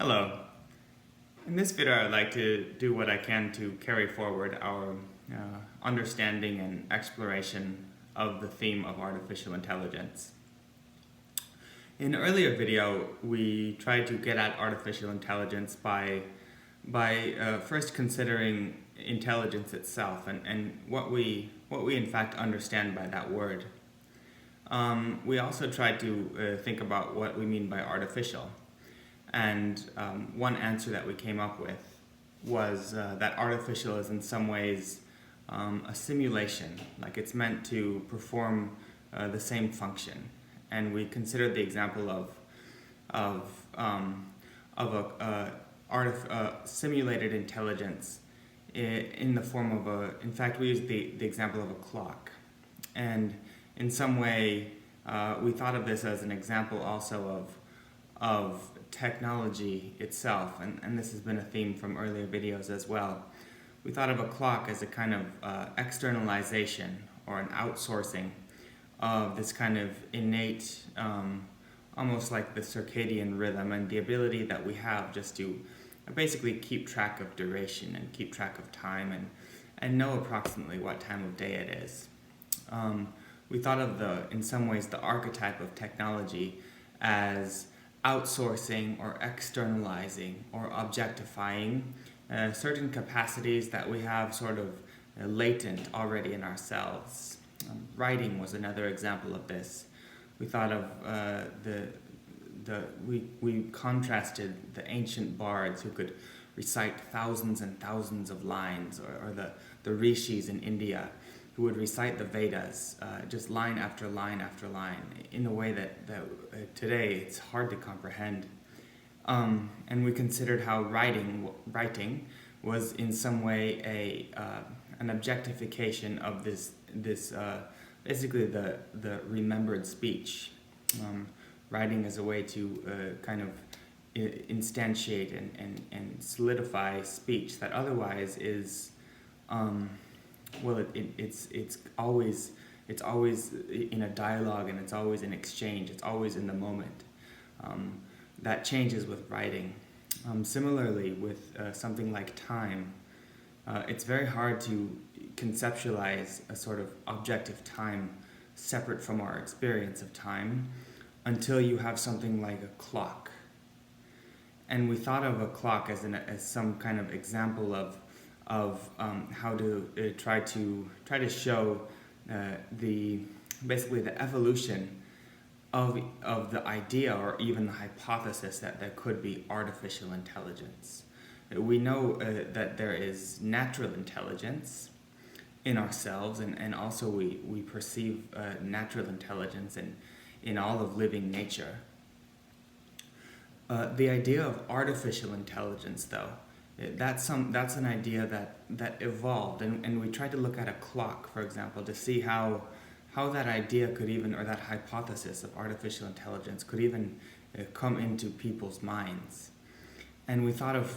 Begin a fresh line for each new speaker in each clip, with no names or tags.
Hello. In this video, I'd like to do what I can to carry forward our understanding and exploration of the theme of artificial intelligence. In an earlier video, we tried to get at artificial intelligence by first considering intelligence itself and what we in fact understand by that word. We also tried to think about what we mean by artificial. And one answer that we came up with was that artificial is in some ways a simulation, like it's meant to perform the same function. And we considered the example of a simulated intelligence in the form of in fact we used the example of a clock. And in some way we thought of this as an example also of technology itself, and this has been a theme from earlier videos as well. We thought of a clock as a kind of externalization or an outsourcing of this kind of innate, almost like the circadian rhythm and the ability that we have just to basically keep track of duration and keep track of time and know approximately what time of day it is. We thought of in some ways, the archetype of technology as outsourcing or externalizing or objectifying certain capacities that we have sort of latent already in ourselves. Writing was another example of this. We thought of we contrasted the ancient bards who could recite thousands and thousands of lines, or the rishis in India who would recite the Vedas, just line after line after line, in a way that today it's hard to comprehend. And we considered how writing was in some way an objectification of this basically the remembered speech. Writing as a way to kind of instantiate and solidify speech that otherwise is it's always in a dialogue, and it's always in exchange. It's always in the moment. That changes with writing. Similarly, with something like time, it's very hard to conceptualize a sort of objective time separate from our experience of time until you have something like a clock. And we thought of a clock as some kind of example of how to try to show basically the evolution of the idea or even the hypothesis that there could be artificial intelligence. We know that there is natural intelligence in ourselves, and also we perceive natural intelligence in all of living nature. The idea of artificial intelligence, though, that's an idea that evolved, and we tried to look at a clock, for example, to see how that idea could even, or that hypothesis of artificial intelligence could even come into people's minds. And we thought of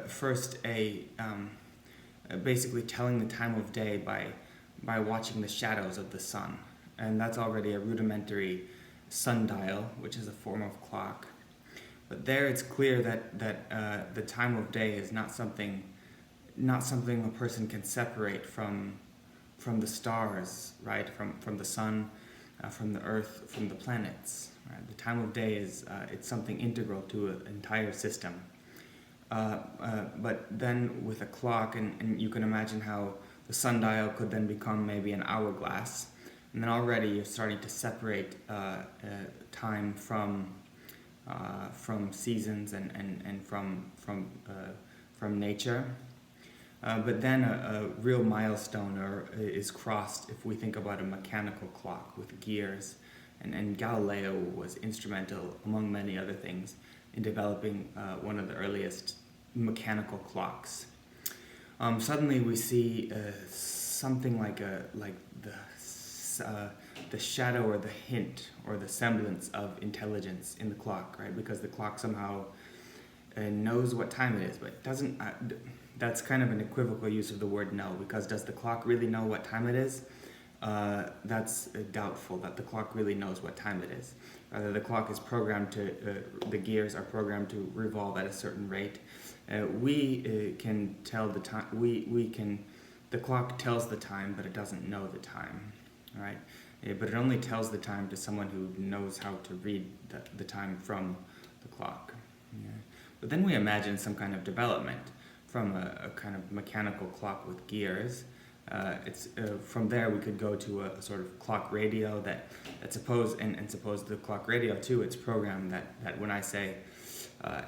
first basically telling the time of day by watching the shadows of the sun, and that's already a rudimentary sundial, which is a form of clock. But there it's clear that the time of day is not something a person can separate from the stars, right? From the sun, from the earth, from the planets. Right? The time of day is it's something integral to an entire system. But then with a clock, and you can imagine how the sundial could then become maybe an hourglass, and then already you're starting to separate time from seasons and from nature. But then a real milestone is crossed if we think about a mechanical clock with gears, and Galileo was instrumental, among many other things, in developing one of the earliest mechanical clocks. Suddenly we see something like the shadow or the hint or the semblance of intelligence in the clock, right? Because the clock somehow knows what time it is, but it doesn't. That's kind of an equivocal use of the word know, because does the clock really know what time it is? that's doubtful, that the clock really knows what time it is. Rather, the clock is programmed to, the gears are programmed to revolve at a certain rate. We can tell the time, the clock tells the time, but it doesn't know the time, right? But it only tells the time to someone who knows how to read the time from the clock. Yeah. But then we imagine some kind of development from a kind of mechanical clock with gears. From there we could go to a sort of clock radio that suppose the clock radio too, it's programmed that when I say,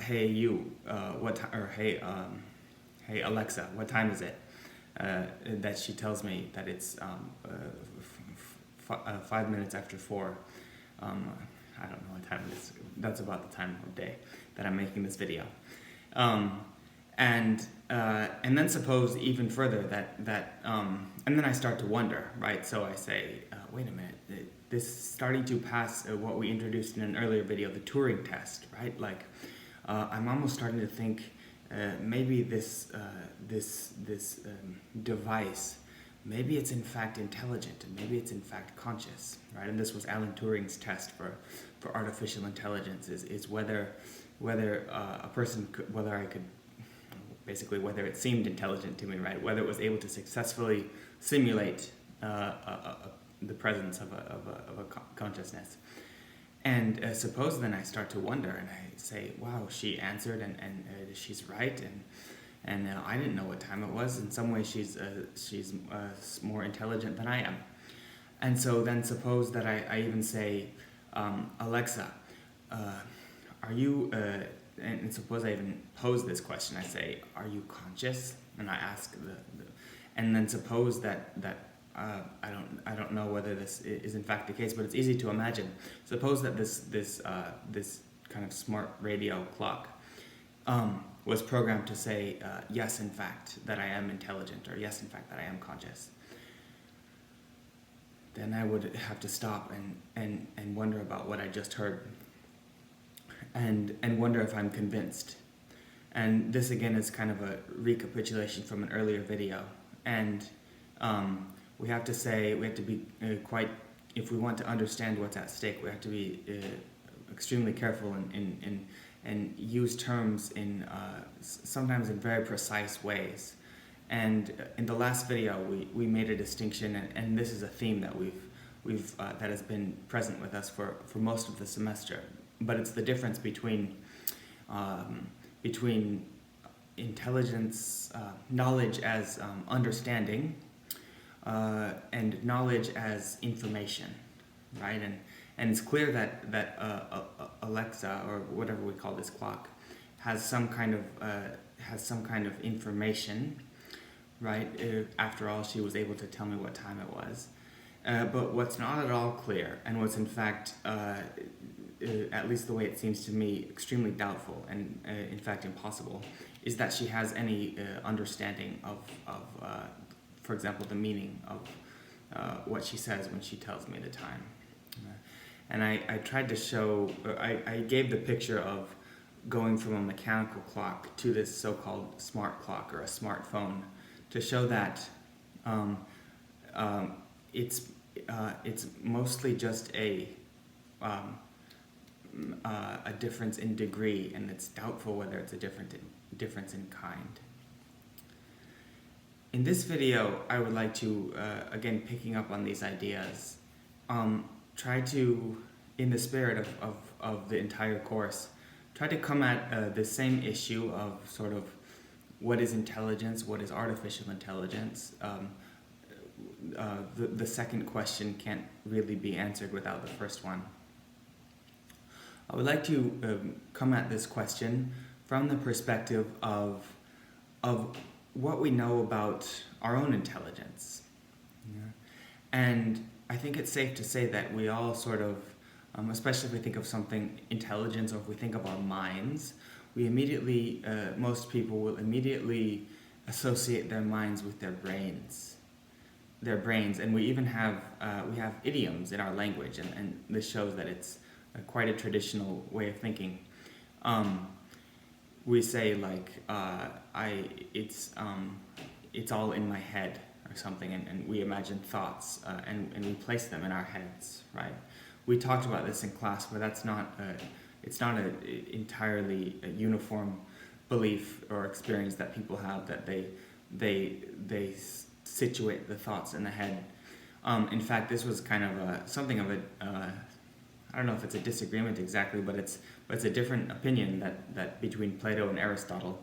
hey you, hey Alexa, what time is it? That she tells me that it's 5 minutes after 4. I don't know what time it is. That's about the time of day that I'm making this video. And then suppose even further and then I start to wonder, right? So I say, wait a minute, this is starting to pass what we introduced in an earlier video, the Turing Test, right? Like, I'm almost starting to think maybe this device, maybe it's in fact intelligent, and maybe it's in fact conscious, right? And this was Alan Turing's test for artificial intelligence, is whether a person could, whether it seemed intelligent to me, right? Whether it was able to successfully simulate the presence of a consciousness. And suppose then I start to wonder, and I say, wow, she answered, and she's right, and I didn't know what time it was. In some ways, she's more intelligent than I am. And so then suppose that I even say, Alexa, are you, and suppose I even pose this question, I say, are you conscious? And I ask and then suppose that I don't know whether this is in fact the case, but it's easy to imagine. Suppose that this kind of smart radio clock was programmed to say, yes, in fact, that I am intelligent, or yes, in fact, that I am conscious. Then I would have to stop and wonder about what I just heard, and wonder if I'm convinced. And this again is kind of a recapitulation from an earlier video. And we have to be quite, if we want to understand what's at stake, we have to be extremely careful and use terms in sometimes in very precise ways. And in the last video, we made a distinction, and this is a theme that that has been present with us for most of the semester. But it's the difference between intelligence, knowledge as understanding, and knowledge as information, right? And it's clear that Alexa, or whatever we call this clock, has some kind of information, right? After all, she was able to tell me what time it was. But what's not at all clear, and what's in fact, at least the way it seems to me, extremely doubtful and in fact impossible, is that she has any understanding of for example, the meaning of what she says when she tells me the time. And I tried to show, I gave the picture of going from a mechanical clock to this so-called smart clock or a smartphone, to show that it's mostly just a difference in degree, and it's doubtful whether it's a difference in kind. In this video, I would like to, again, picking up on these ideas, try to, in the spirit of the entire course, try to come at the same issue of sort of what is intelligence, what is artificial intelligence. The second question can't really be answered without the first one. I would like to come at this question from the perspective of what we know about our own intelligence. Yeah. And I think it's safe to say that we all sort of, especially if we think of something intelligence, or if we think of our minds, we immediately, most people will immediately associate their minds with their brains. And we even have, idioms in our language, and this shows that it's quite a traditional way of thinking. We say like, it's all in my head, or something, and we imagine thoughts, and we place them in our heads, right? We talked about this in class, but it's not an entirely uniform belief or experience that people have, that they situate the thoughts in the head. In fact, this was kind of something of a I don't know if it's a disagreement exactly, but it's a different opinion that between Plato and Aristotle.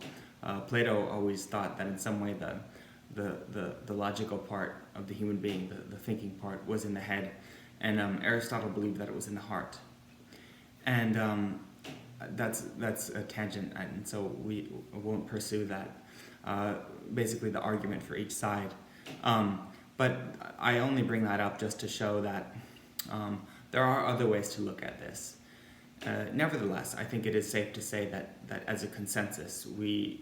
Plato always thought that in some way the logical part of the human being, the thinking part, was in the head, and Aristotle believed that it was in the heart. And that's a tangent, and so we won't pursue that. Basically, the argument for each side. But I only bring that up just to show that there are other ways to look at this. Nevertheless, I think it is safe to say that as a consensus, we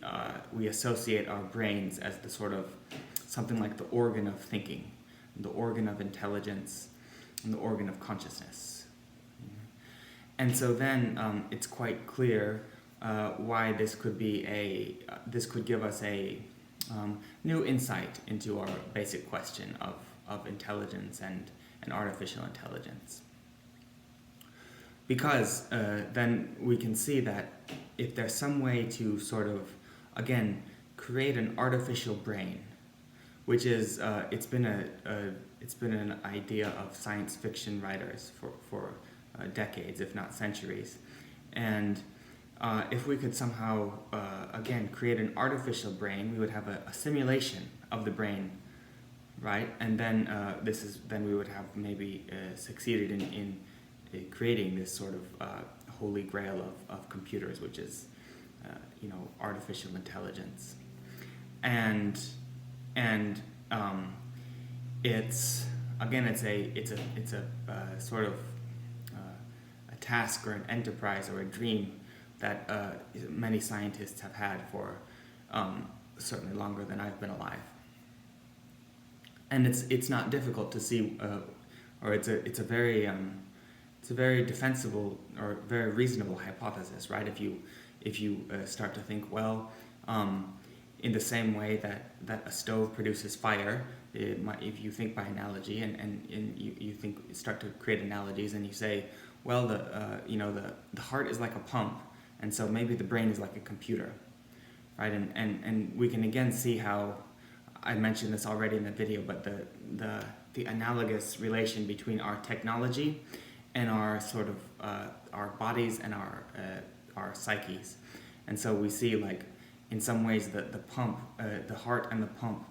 associate our brains as the sort of something like the organ of thinking, the organ of intelligence, and the organ of consciousness. And so then it's quite clear why this could give us a new insight into our basic question of intelligence and artificial intelligence. Because then we can see that if there's some way to sort of, again, create an artificial brain, which is it's been an idea of science fiction writers for decades, if not centuries, and if we could somehow again create an artificial brain, we would have a simulation of the brain, right? And then then we would have maybe succeeded in creating this sort of holy grail of computers, which is artificial intelligence, and it's a sort of a task or an enterprise or a dream that many scientists have had for certainly longer than I've been alive. And it's not difficult to see, or it's a very defensible or very reasonable hypothesis, right? If you start to think, well, in the same way that a stove produces fire, if you think by analogy and you start to create analogies, and you say, well, the heart is like a pump, and so maybe the brain is like a computer, right? And we can again see how, I mentioned this already in the video, but the analogous relation between our technology and our sort of our bodies and our psyches. And so we see, like, in some ways that the heart and the pump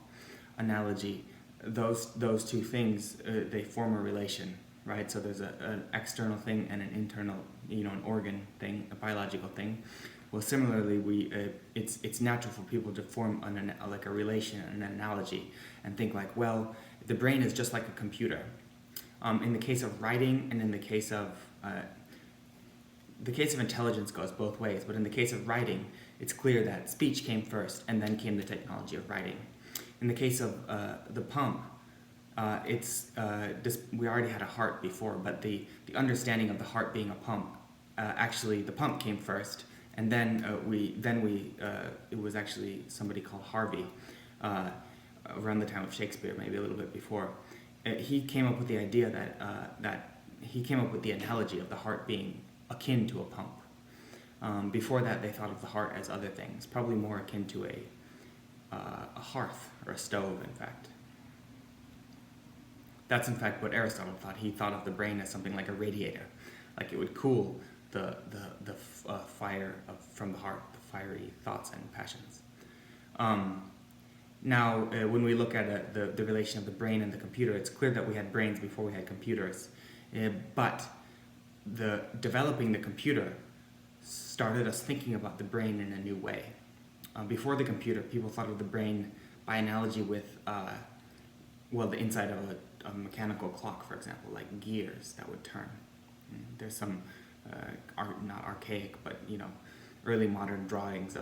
analogy, those two things, they form a relation, right? So there's an external thing and an internal, an organ thing, a biological thing. Well, similarly, it's natural for people to form a relation, an analogy, and think like, well, the brain is just like a computer. In the case of writing and in the case of intelligence goes both ways, but in the case of writing, it's clear that speech came first and then came the technology of writing. In the case of the pump, we already had a heart before, but the understanding of the heart being a pump, actually the pump came first, and then it was actually somebody called Harvey, around the time of Shakespeare, maybe a little bit before. He came up with the idea that he came up with the analogy of the heart being akin to a pump. Before that, they thought of the heart as other things, probably more akin to a hearth or a stove, in fact. That's in fact what Aristotle thought. He thought of the brain as something like a radiator, like it would cool the fire from the heart, the fiery thoughts and passions. Now, when we look at the relation of the brain and the computer, it's clear that we had brains before we had computers. But developing the computer started us thinking about the brain in a new way. Before the computer, people thought of the brain by analogy with, the inside of a mechanical clock, for example, like gears that would turn. There's some, not archaic, but early modern drawings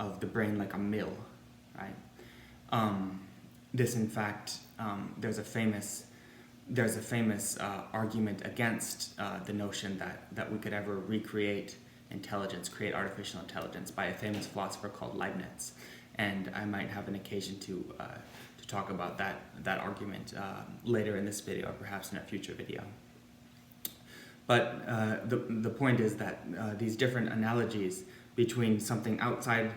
of the brain like a mill, right? This, in fact, there's a famous argument against the notion that we could ever recreate intelligence, create artificial intelligence, by a famous philosopher called Leibniz. and I might have an occasion to talk about that argument later in this video, or perhaps in a future video. But the point is that these different analogies between something outside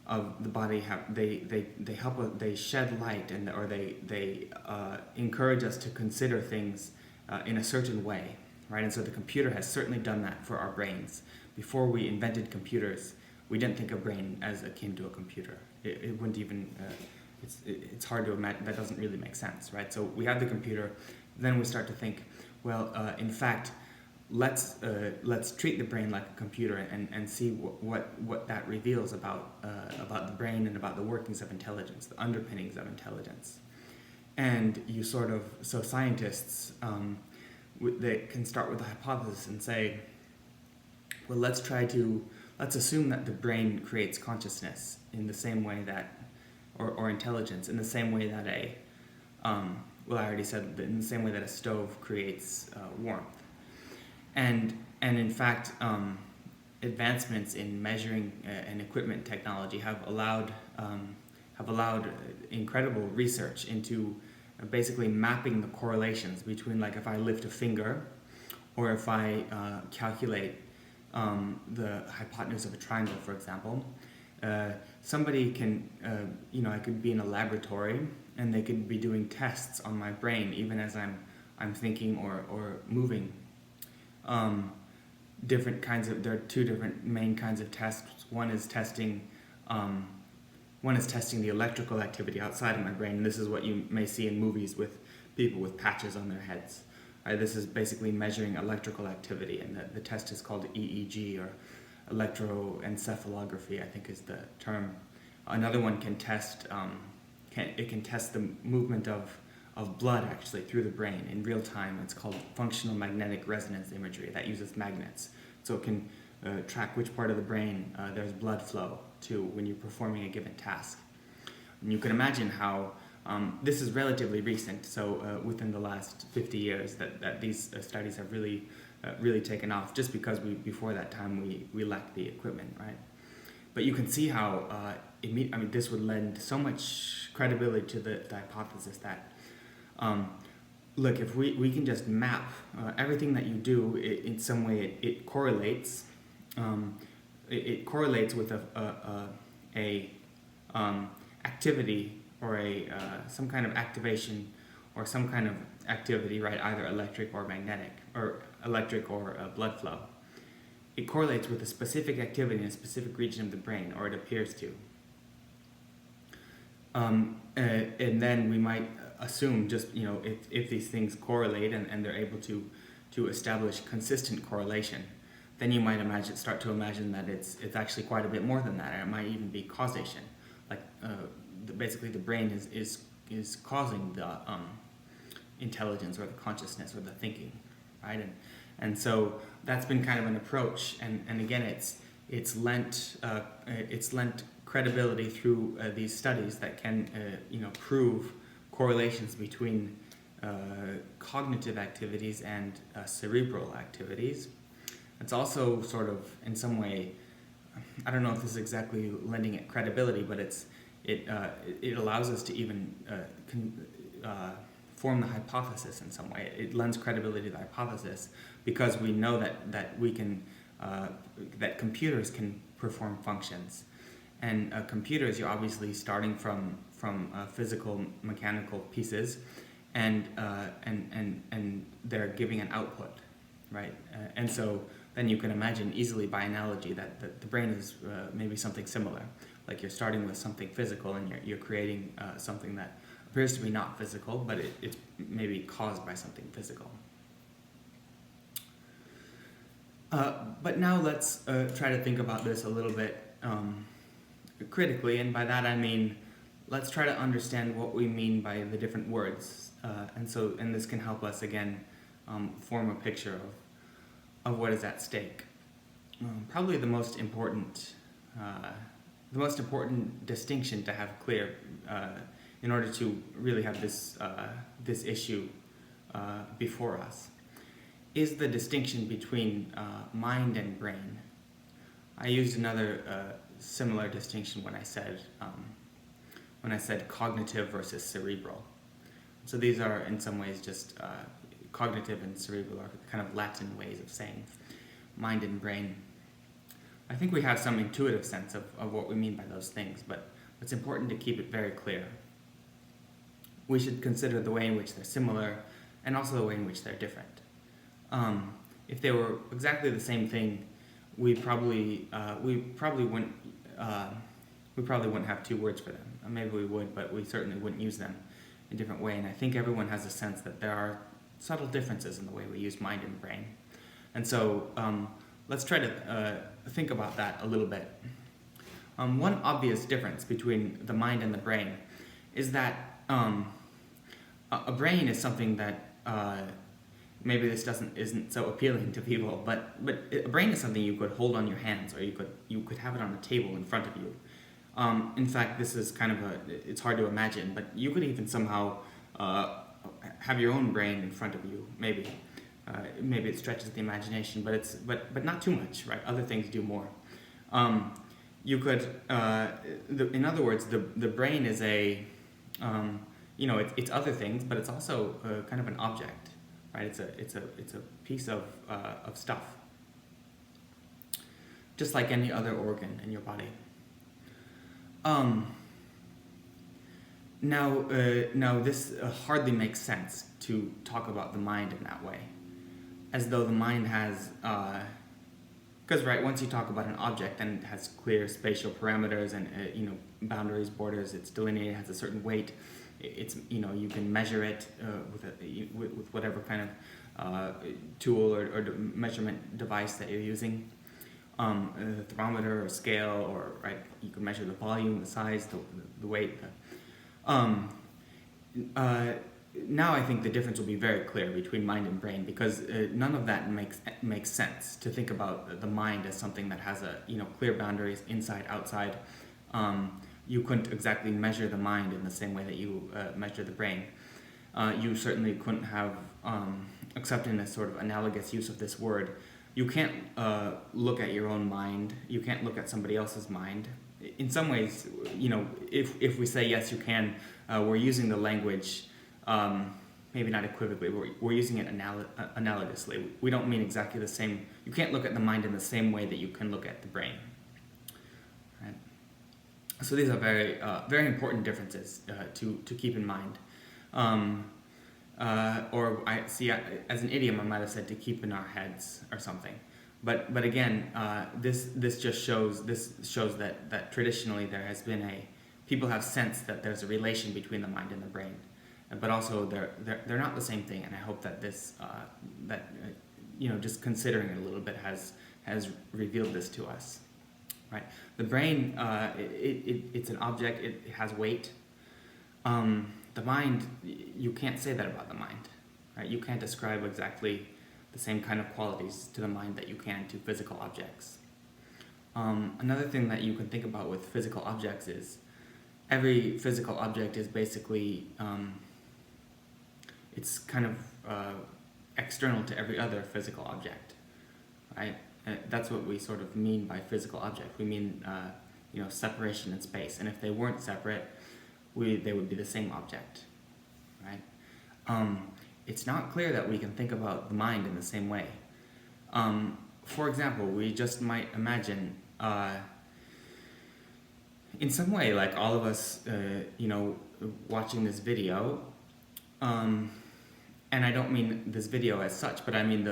of the body they shed light, or they encourage us to consider things in a certain way, right? And so the computer has certainly done that for our brains. Before we invented computers, we didn't think of brain as akin to a computer. It wouldn't even. It's hard to imagine. That doesn't really make sense, right? So we have the computer, then we start to think, well, in fact, let's treat the brain like a computer and see what that reveals about the brain and about the workings of intelligence, the underpinnings of intelligence. And so scientists they can start with a hypothesis and say, well, let's assume that the brain creates consciousness in the same way that, or intelligence in the same way that I already said that in the same way that a stove creates warmth. And in fact, advancements in measuring and equipment technology have allowed incredible research into basically mapping the correlations between, like, if I lift a finger, or if I calculate the hypotenuse of a triangle, for example. Somebody can, I could be in a laboratory and they could be doing tests on my brain even as I'm thinking or moving. There are two different main kinds of tests. One is testing the electrical activity outside of my brain, and this is what you may see in movies with people with patches on their heads. This is basically measuring electrical activity, and the test is called EEG, or electroencephalography, I think is the term. Another one can test the movement of blood actually through the brain in real time. It's called functional magnetic resonance imagery. That uses magnets, so it can track which part of the brain there's blood flow to when you're performing a given task. And you can imagine how this is relatively recent, so within the last 50 years that these studies have really taken off, just because before that time we lacked the equipment, right? But you can see how this would lend so much credibility to the hypothesis that look, if we can just map everything that you do in some way, it correlates. It correlates with a activity, or some kind of activation, or some kind of activity, right? Either electric or magnetic, or electric or blood flow. It correlates with a specific activity in a specific region of the brain, or it appears to. And then we might assume, just if these things correlate and they're able to establish consistent correlation, then you might start to imagine that it's actually quite a bit more than that, and it might even be causation. Like basically the brain is causing the intelligence, or the consciousness, or the thinking, right? And so that's been kind of an approach, and again it's lent credibility through these studies that can prove correlations between cognitive activities and cerebral activities. It's also sort of, in some way, I don't know if this is exactly lending it credibility, but it allows us to even form the hypothesis in some way. It lends credibility to the hypothesis because we know that we can that computers can perform functions, and computers, you're obviously starting from physical mechanical pieces, and they're giving an output, right? And so then you can imagine easily by analogy that the brain is maybe something similar. Like you're starting with something physical and you're creating something that appears to be not physical, but it's maybe caused by something physical. But now let's try to think about this a little bit critically, and by that I mean let's try to understand what we mean by the different words, and this can help us again form a picture of what is at stake. Probably the most important distinction to have clear in order to really have this issue before us is the distinction between mind and brain. I used another similar distinction when I said cognitive versus cerebral. So these are in some ways just cognitive and cerebral are kind of Latin ways of saying mind and brain. I think we have some intuitive sense of what we mean by those things, but it's important to keep it very clear. We should consider the way in which they're similar and also the way in which they're different. If they were exactly the same thing, we probably wouldn't have two words for them. Maybe we would, but we certainly wouldn't use them in a different way. And I think everyone has a sense that there are subtle differences in the way we use mind and brain. And so let's try to think about that a little bit. One obvious difference between the mind and the brain is that a brain is something that maybe this isn't so appealing to people, but a brain is something you could hold on your hands, or you could have it on a table in front of you. In fact, this is kind of it's hard to imagine, but you could even somehow have your own brain in front of you. Maybe it stretches the imagination, but not too much, right? Other things do more. You could, in other words, the brain is it's other things, but it's also kind of an object, right? It's a piece of stuff, just like any other organ in your body. Now this hardly makes sense to talk about the mind in that way, as though the mind has, because right, once you talk about an object, then it has clear spatial parameters and boundaries, borders. It's delineated, has a certain weight. It's you can measure it with whatever kind of tool or measurement device that you're using. A thermometer or scale, or right, you can measure the volume, the size, the weight. Now I think the difference will be very clear between mind and brain, because none of that makes sense to think about the mind as something that has clear boundaries, inside, outside. You couldn't exactly measure the mind in the same way that you measure the brain. You certainly couldn't have, except in a sort of analogous use of this word, you can't look at your own mind. You can't look at somebody else's mind. In some ways, if we say yes, you can, we're using the language, maybe not equivocally, we're using it analogously. We don't mean exactly the same. You can't look at the mind in the same way that you can look at the brain. Right? So these are very, very important differences to keep in mind. Or I see, as an idiom, I might have said to keep in our heads or something. But again, this shows that traditionally there has been people have sensed that there's a relation between the mind and the brain, but also they're not the same thing. And I hope that just considering it a little bit has revealed this to us. Right, the brain, it's an object. It has weight. The mind, you can't say that about the mind, right? You can't describe exactly the same kind of qualities to the mind that you can to physical objects. Another thing that you can think about with physical objects is every physical object is basically, it's kind of external to every other physical object, right? That's what we sort of mean by physical object. We mean, separation in space. And if they weren't separate, they would be the same object, right? It's not clear that we can think about the mind in the same way. For example, we just might imagine, in some way, like all of us, watching this video, and I don't mean this video as such, but I mean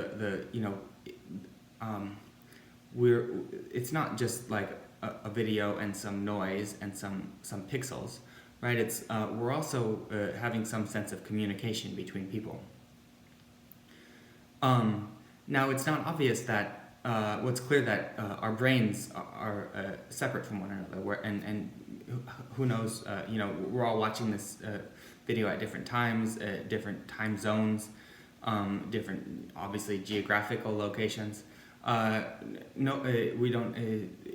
it's not just like a video and some noise and some pixels. Right, it's we're also having some sense of communication between people. Now, it's not obvious that what's clear that our brains are separate from one another. And who knows? We're all watching this video at different times, different time zones, different, obviously, geographical locations. We don't.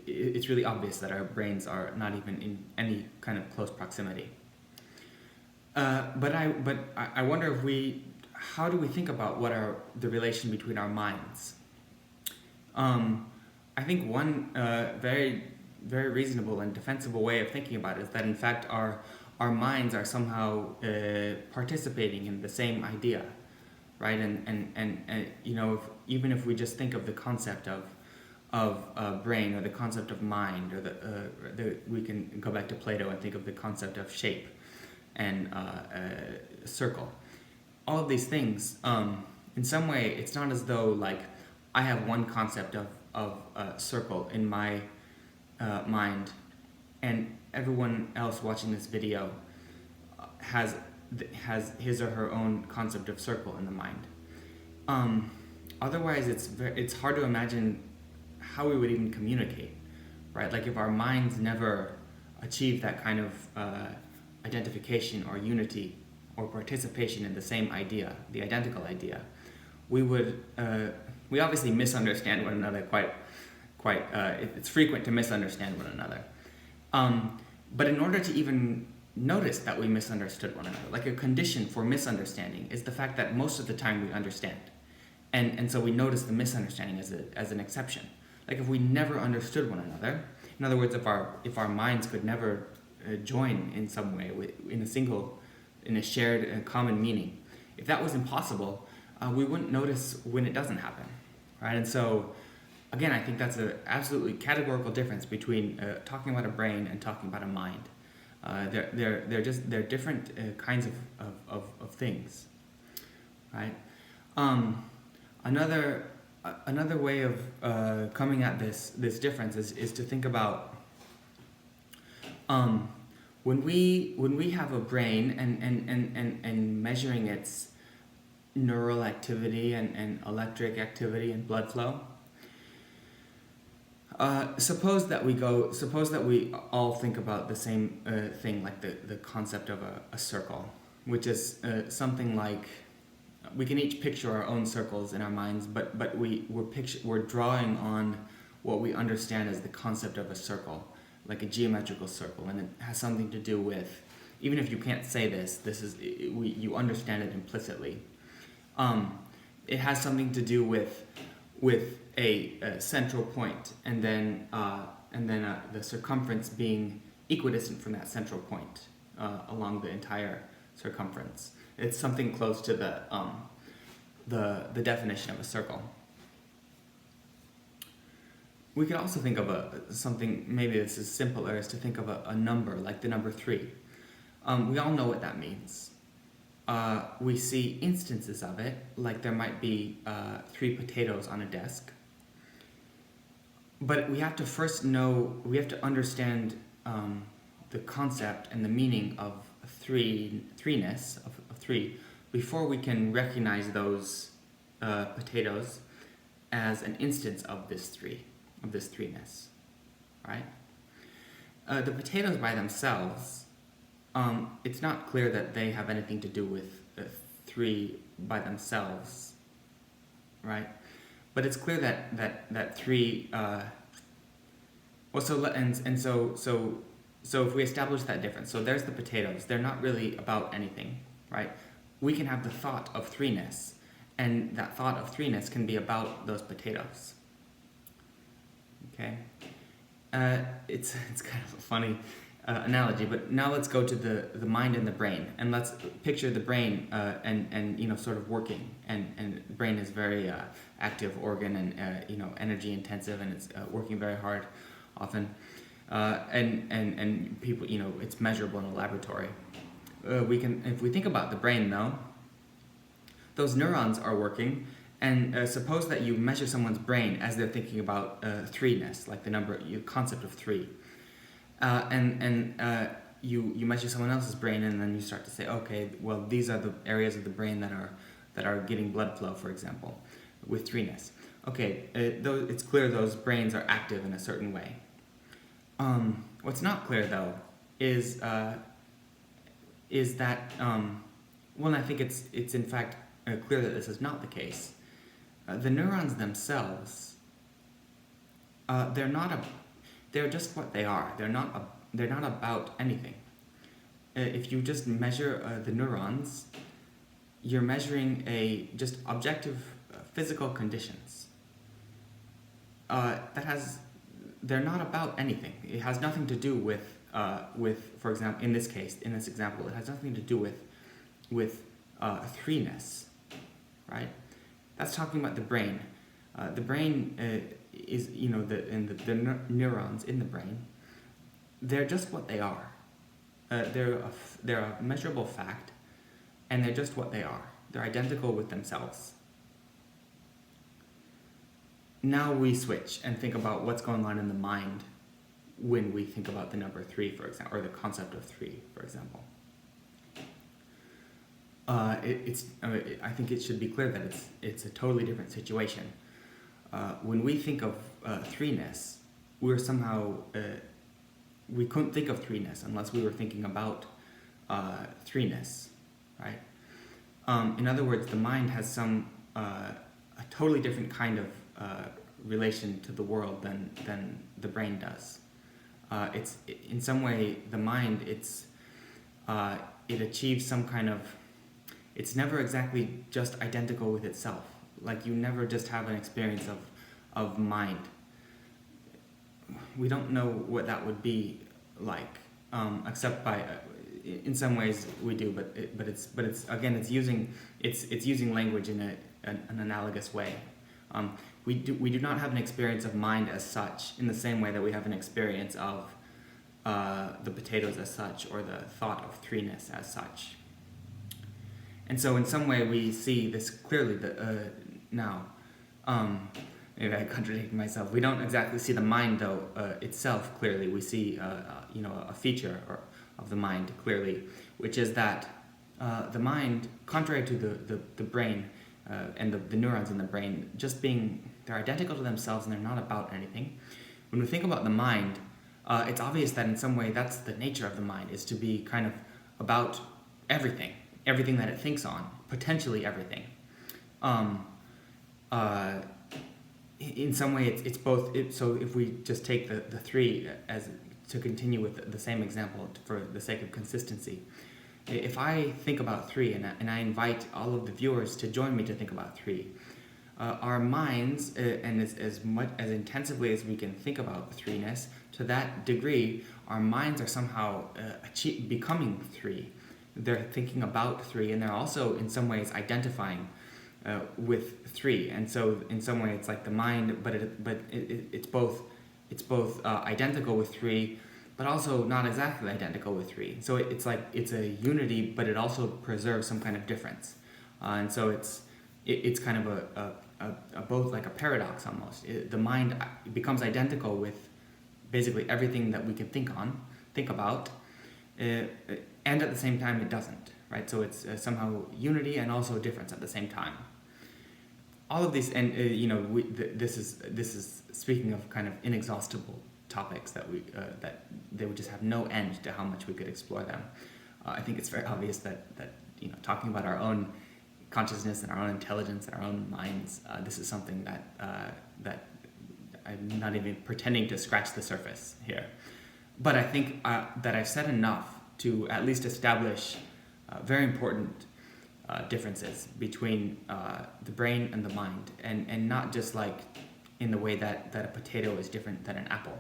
It's really obvious that our brains are not even in any kind of close proximity. But I wonder how do we think about the relation between our minds? I think one very very reasonable and defensible way of thinking about it is that in fact our minds are somehow participating in the same idea, right? And even if we just think of the concept of brain or the concept of mind, or we can go back to Plato and think of the concept of shape and circle. All of these things, in some way, it's not as though like I have one concept of circle in my mind, and everyone else watching this video has his or her own concept of circle in the mind. Otherwise, it's hard to imagine how we would even communicate, right? Like if our minds never achieve that kind of identification or unity or participation in the same idea, the identical idea, we obviously misunderstand one another it's frequent to misunderstand one another. But in order to even notice that we misunderstood one another, like a condition for misunderstanding is the fact that most of the time we understand. And so we notice the misunderstanding as an exception. Like if we never understood one another, in other words, if our minds could never join in some way in a shared common meaning, if that was impossible, we wouldn't notice when it doesn't happen, right? And so, again, I think that's an absolutely categorical difference between talking about a brain and talking about a mind. They're different kinds of things, right? Another way of coming at this difference is to think about when we have a brain and measuring its neural activity and electric activity and blood flow. Suppose that we all think about the same thing, like the concept of a circle, which is something like we can each picture our own circles in our minds, but we're drawing on what we understand as the concept of a circle, like a geometrical circle, and it has something to do with, even if you can't say you understand it implicitly. It has something to do with a central point, and then the circumference being equidistant from that central point along the entire circumference. It's something close to the definition of a circle. We could also think of something, maybe this is simpler, is to think of a number, like the number 3. We all know what that means. We see instances of it, like there might be 3 potatoes on a desk. But we have to understand the concept and the meaning of threeness, of 3, before we can recognize those potatoes as an instance of this threeness, right? The potatoes by themselves, it's not clear that they have anything to do with 3 by themselves, right? But it's clear that 3. So if we establish that difference, so there's the potatoes. They're not really about anything, right? We can have the thought of threeness, and that thought of threeness can be about those potatoes. Okay, it's kind of a funny analogy, but now let's go to the mind and the brain, and let's picture the brain and sort of working, and the brain is very active organ and energy intensive, and it's working very hard often, and people, it's measurable in a laboratory. If we think about the brain though, those neurons are working, and suppose that you measure someone's brain as they're thinking about threeness, like the concept of 3. You measure someone else's brain, and then you start to say, okay, well, these are the areas of the brain that are getting blood flow, for example, with threeness. Okay, it's clear those brains are active in a certain way. What's not clear though is that well, I think it's in fact clear that this is not the case. The neurons themselves, they're just what they are. They're not about anything. If you just measure the neurons, you're measuring just objective physical conditions. That has they're not about anything. It has nothing to do with, for example, in this example, it has nothing to do with threeness, right? That's talking about the brain. The brain is, the neurons in the brain, they're just what they are. They're a measurable fact, and they're just what they are. They're identical with themselves. Now we switch and think about what's going on in the mind when we think about the number 3, for example, or the concept of 3, for example. I think it should be clear that it's a totally different situation. When we think of threeness, we're somehow we couldn't think of threeness unless we were thinking about threeness, right? In other words, the mind has a totally different kind of relation to the world than the brain does. It's in some way the mind. It achieves some kind of. It's never exactly just identical with itself. Like you never just have an experience of mind. We don't know what that would be like, except by. In some ways we do, but it's using language in an analogous way. We do not have an experience of mind as such in the same way that we have an experience of the potatoes as such, or the thought of threeness as such. And so in some way we see this clearly now. Maybe I contradict myself. We don't exactly see the mind though itself clearly. We see a feature of the mind clearly, which is that the mind, contrary to the brain and the neurons in the brain, they're identical to themselves and they're not about anything. When we think about the mind, it's obvious that in some way that's the nature of the mind, is to be kind of about everything that it thinks on, potentially everything. In some way, it's both. So if we just take the 3 as to continue with the same example for the sake of consistency, if I think about 3 and I invite all of the viewers to join me to think about 3, our minds, and as intensively as we can think about threeness, to that degree, our minds are somehow becoming 3. They're thinking about 3, and they're also in some ways identifying with 3. And so in some way it's like the mind, but it's both identical with 3, but also not exactly identical with 3. So it's like it's a unity, but it also preserves some kind of difference. And so it's kind of a both like a paradox almost. The mind becomes identical with basically everything that we can think about, and at the same time it doesn't, right? So it's somehow unity and also difference at the same time. All of these, and this is speaking of kind of inexhaustible topics that they would just have no end to how much we could explore them. I think it's very obvious that talking about our own consciousness and our own intelligence and our own minds, this is something that I'm not even pretending to scratch the surface here. But I think that I've said enough to at least establish very important differences between the brain and the mind, and not just like in the way that a potato is different than an apple,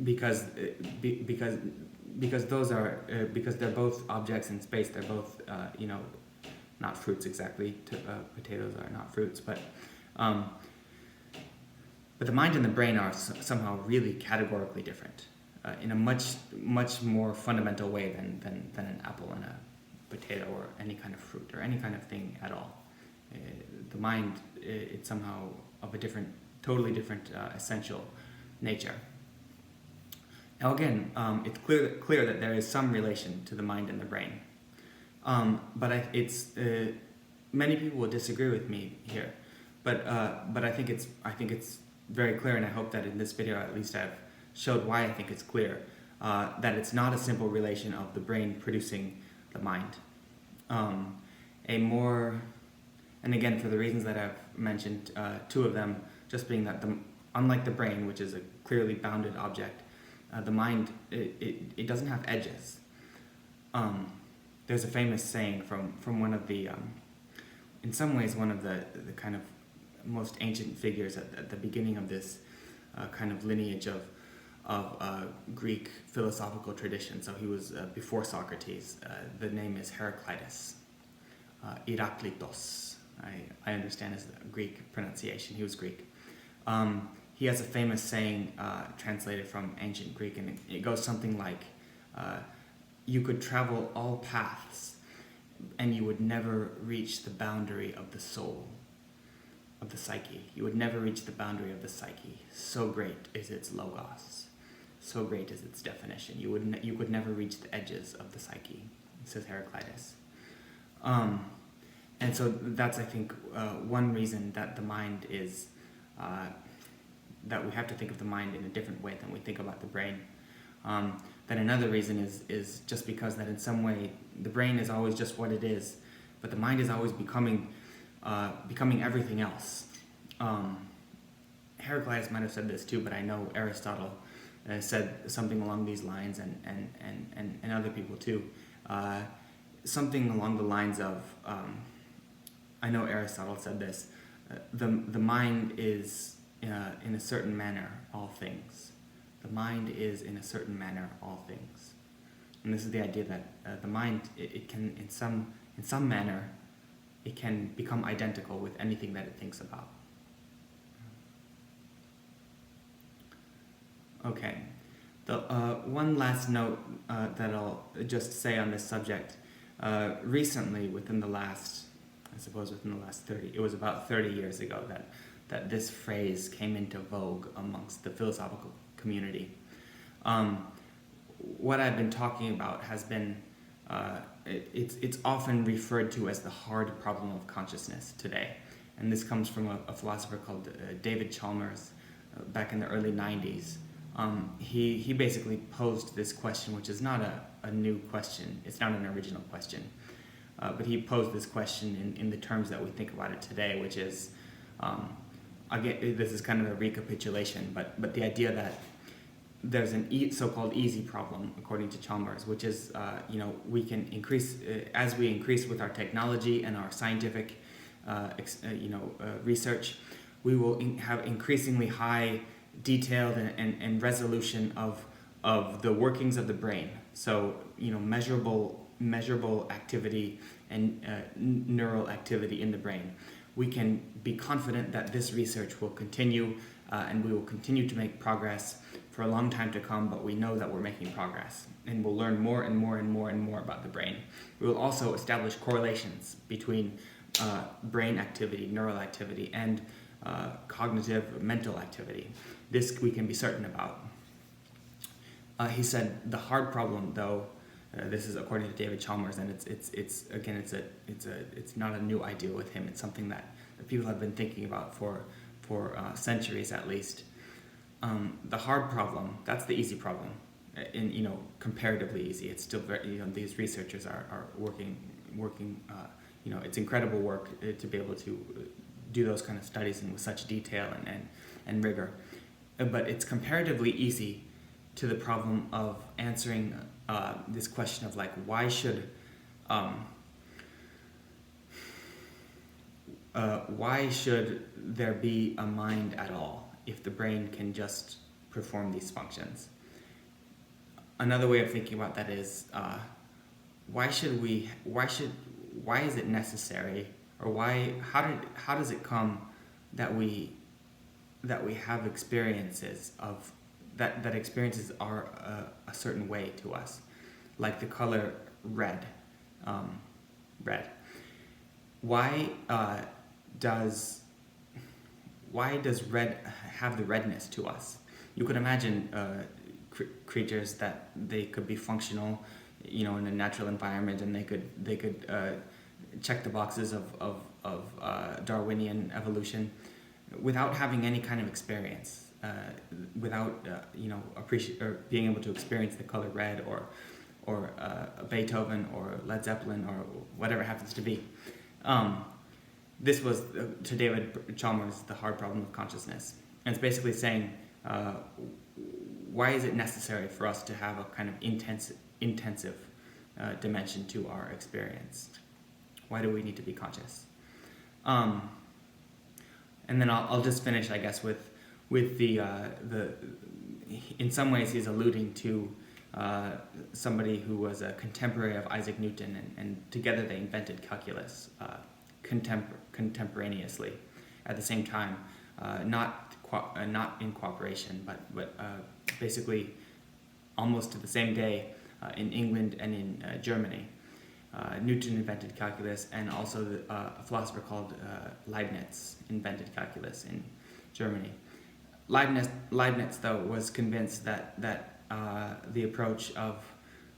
because those are because they're both objects in space. They're both not fruits exactly. Potatoes are not fruits, but the mind and the brain are somehow really categorically different in a much more fundamental way than an apple and a potato or any kind of fruit or any kind of thing at all. The mind, it's somehow of a totally different essential nature. Now again, it's clear that there is some relation to the mind and the brain, but many people will disagree with me here. But I think it's very clear, and I hope that in this video at least I've showed why I think it's clear that it's not a simple relation of the brain producing the mind. And again, for the reasons that I've mentioned, 2 of them just being that unlike the brain, which is a clearly bounded object, the mind, it doesn't have edges. There's a famous saying from one of the, in some ways, one of the kind of most ancient figures at the beginning of this kind of lineage of Greek philosophical tradition. So he was before Socrates. The name is Heraclitus, Heraclitos. I understand his Greek pronunciation. He was Greek. He has a famous saying translated from ancient Greek, and it goes something like, you could travel all paths and you would never reach the boundary of the soul, of the psyche. You would never reach the boundary of the psyche. So great is its logos. So great is its definition. You could never reach the edges of the psyche, says Heraclitus. And so that's, I think, one reason that the mind is, that we have to think of the mind in a different way than we think about the brain. Then another reason is just because that in some way the brain is always just what it is, but the mind is always becoming everything else. Heraclitus might have said this too, but I know Aristotle said something along these lines, and other people too. Something along the lines of, I know Aristotle said this, the mind is in a certain manner all things. The mind is in a certain manner all things. And this is the idea that the mind, it can, in some manner, it can become identical with anything that it thinks about. Okay. The one last note that I'll just say on this subject. Recently, within the last 30, it was about 30 years ago that this phrase came into vogue amongst the philosophical community. What I've been talking about has been, it's often referred to as the hard problem of consciousness today. And this comes from a philosopher called David Chalmers back in the early 90s. He basically posed this question, which is not a new question. It's not an original question. But he posed this question in the terms that we think about it today, which is, again, this is kind of a recapitulation, but the idea that there's an so-called easy problem, according to Chalmers, which is, we can increase, as we increase with our technology and our scientific, research, we will have increasingly high detailed and resolution of the workings of the brain. So, measurable activity and neural activity in the brain. We can be confident that this research will continue and we will continue to make progress for a long time to come, but we know that we're making progress and we'll learn more and more and more and more about the brain. We will also establish correlations between brain activity, neural activity, and cognitive mental activity. This we can be certain about. He said the hard problem, though, this is according to David Chalmers, and it's not a new idea with him. It's something that people have been thinking about for centuries at least. The hard problem, that's the easy problem, comparatively easy. It's still very, these researchers are working. It's incredible work to be able to do those kind of studies and with such detail and rigor. But it's comparatively easy to the problem of answering this question of why should there be a mind at all if the brain can just perform these functions? Another way of thinking about that is why is it necessary, or how does it come that we have experiences of that experiences are a certain way to us, like the color red. Why does red have the redness to us? You could imagine creatures that they could be functional, in a natural environment, and they could check the boxes of Darwinian evolution without having any kind of experience. Without being able to experience the color red or Beethoven or Led Zeppelin or whatever it happens to be. This was, to David Chalmers, the hard problem of consciousness. And it's basically saying, why is it necessary for us to have a kind of intensive dimension to our experience? Why do we need to be conscious? And then I'll just finish, I guess, with the in some ways he's alluding to somebody who was a contemporary of Isaac Newton, and together they invented calculus contemporaneously at the same time, not in cooperation, but basically almost to the same day in England and in Germany. Newton invented calculus, and also a philosopher called Leibniz invented calculus in Germany. Leibniz, though, was convinced that the approach of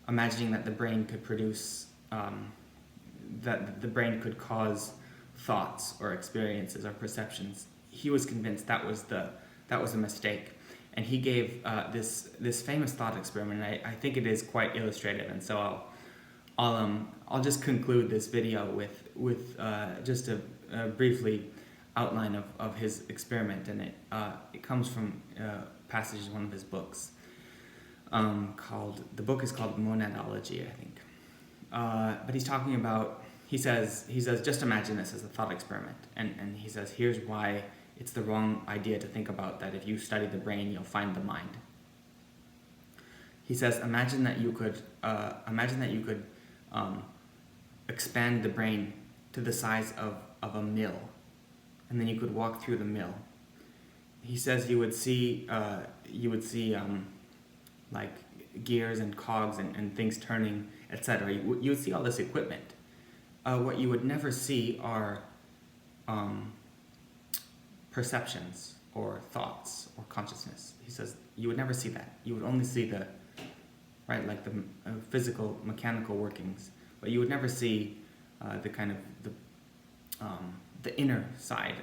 imagining that the brain could produce, that the brain could cause thoughts or experiences or perceptions, he was convinced that was a mistake. And he gave this famous thought experiment. And I think it is quite illustrative, and so I'll just conclude this video with just a briefly outline of his experiment, and it comes from passages in one of his books. The book is called Monadology, I think. But he's talking about, he says just imagine this as a thought experiment, and he says here's why it's the wrong idea to think about that if you study the brain you'll find the mind. He says imagine that you could expand the brain to the size of a mill, and then you could walk through the mill. He says you would see like gears and cogs and things turning, etc. You would see all this equipment. What you would never see are perceptions or thoughts or consciousness. He says you would never see that. You would only see the physical, mechanical workings, but you would never see the kind of the inner side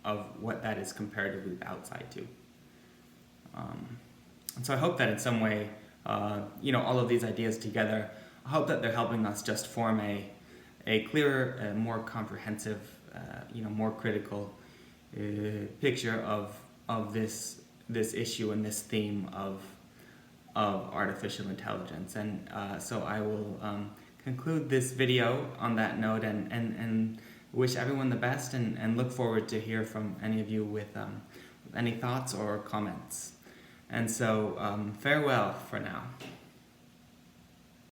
of what that is comparatively the outside to. And so I hope that in some way, all of these ideas together, I hope that they're helping us just form a clearer, more comprehensive, more critical picture of this issue and this theme of artificial intelligence. And so I will conclude this video on that note, and wish everyone the best, and look forward to hear from any of you with any thoughts or comments. And so farewell for now.